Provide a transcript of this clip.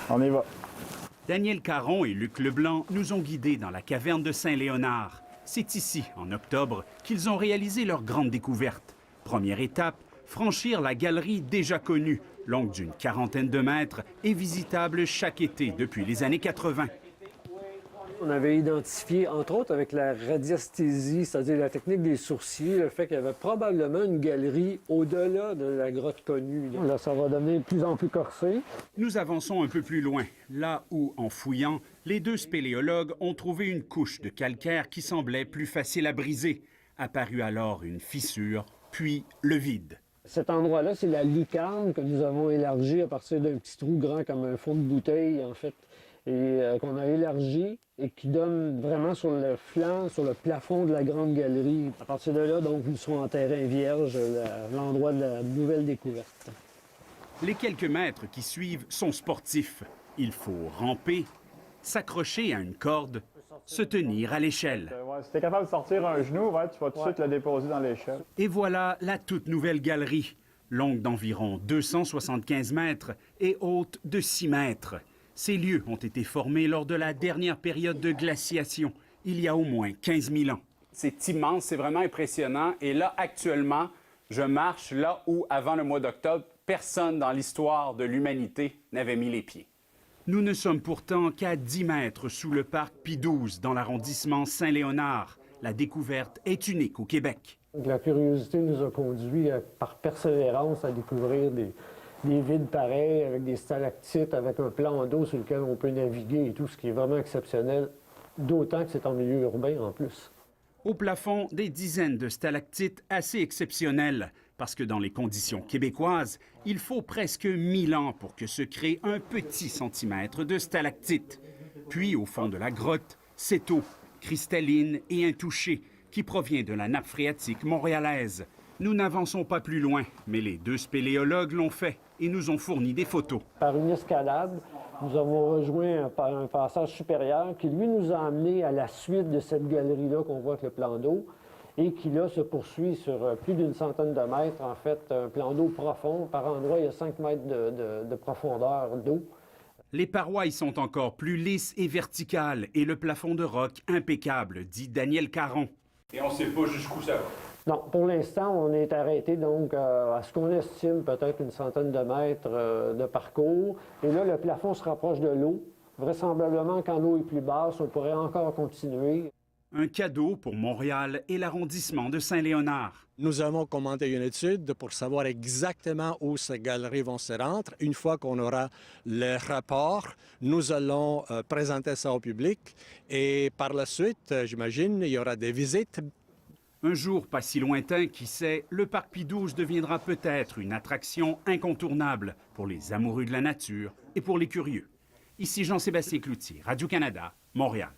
On y va. Daniel Caron et Luc Leblanc nous ont guidés dans la caverne de Saint-Léonard. C'est ici, en octobre, qu'ils ont réalisé leur grande découverte. Première étape, franchir la galerie déjà connue, longue d'une 40aine de mètres et visitable chaque été depuis les années 80. On avait identifié, entre autres avec la radiesthésie, c'est-à-dire la technique des sourcils, le fait qu'il y avait probablement une galerie au-delà de la grotte connue. Là, ça va devenir de plus en plus corsé. Nous avançons un peu plus loin, là où, en fouillant, les deux spéléologues ont trouvé une couche de calcaire qui semblait plus facile à briser. Apparut alors une fissure, puis le vide. Cet endroit-là, c'est la lucarne que nous avons élargie à partir d'un petit trou grand comme un fond de bouteille, en fait, et qu'on a élargi et qui donne vraiment sur le flanc, sur le plafond de la grande galerie. À partir de là, donc, nous serons en terrain vierge, l'endroit de la nouvelle découverte. Les quelques mètres qui suivent sont sportifs. Il faut ramper, s'accrocher à une corde, se tenir à l'échelle. Ouais, si tu es capable de sortir un genou, ouais, tu vas tout de suite le déposer dans l'échelle. Et voilà la toute nouvelle galerie, longue d'environ 275 mètres et haute de 6 mètres. Ces lieux ont été formés lors de la dernière période de glaciation, il y a au moins 15 000 ans. C'est immense, c'est vraiment impressionnant. Et là, actuellement, je marche là où, avant le mois d'octobre, personne dans l'histoire de l'humanité n'avait mis les pieds. Nous ne sommes pourtant qu'à 10 mètres sous le parc Pie-XII, dans l'arrondissement Saint-Léonard. La découverte est unique au Québec. La curiosité nous a conduit, par persévérance, à découvrir des vides pareils, avec des stalactites, avec un plan d'eau sur lequel on peut naviguer et tout, ce qui est vraiment exceptionnel, d'autant que c'est en milieu urbain en plus. Au plafond, des dizaines de stalactites assez exceptionnelles, parce que dans les conditions québécoises, il faut presque 1000 ans pour que se crée un petit centimètre de stalactite. Puis, au fond de la grotte, cette eau, cristalline et intouchée, qui provient de la nappe phréatique montréalaise. Nous n'avançons pas plus loin, mais les deux spéléologues l'ont fait et nous ont fourni des photos. Par une escalade, nous avons rejoint un passage supérieur qui, lui, nous a amenés à la suite de cette galerie-là qu'on voit avec le plan d'eau et qui, là, se poursuit sur plus d'une centaine de mètres. En fait, un plan d'eau profond. Par endroit, il y a 5 mètres de profondeur d'eau. Les parois y sont encore plus lisses et verticales et le plafond de roc impeccable, dit Daniel Caron. Et on ne sait pas jusqu'où ça va. Non, pour l'instant, on est arrêté donc à ce qu'on estime peut-être une centaine de mètres de parcours. Et là, le plafond se rapproche de l'eau. Vraisemblablement, quand l'eau est plus basse, on pourrait encore continuer. Un cadeau pour Montréal et l'arrondissement de Saint-Léonard. Nous avons commandé une étude pour savoir exactement où ces galeries vont se rendre. Une fois qu'on aura le rapport, nous allons présenter ça au public. Et par la suite, j'imagine, il y aura des visites. Un jour pas si lointain, qui sait, le parc Pie-XII deviendra peut-être une attraction incontournable pour les amoureux de la nature et pour les curieux. Ici Jean-Sébastien Cloutier, Radio-Canada, Montréal.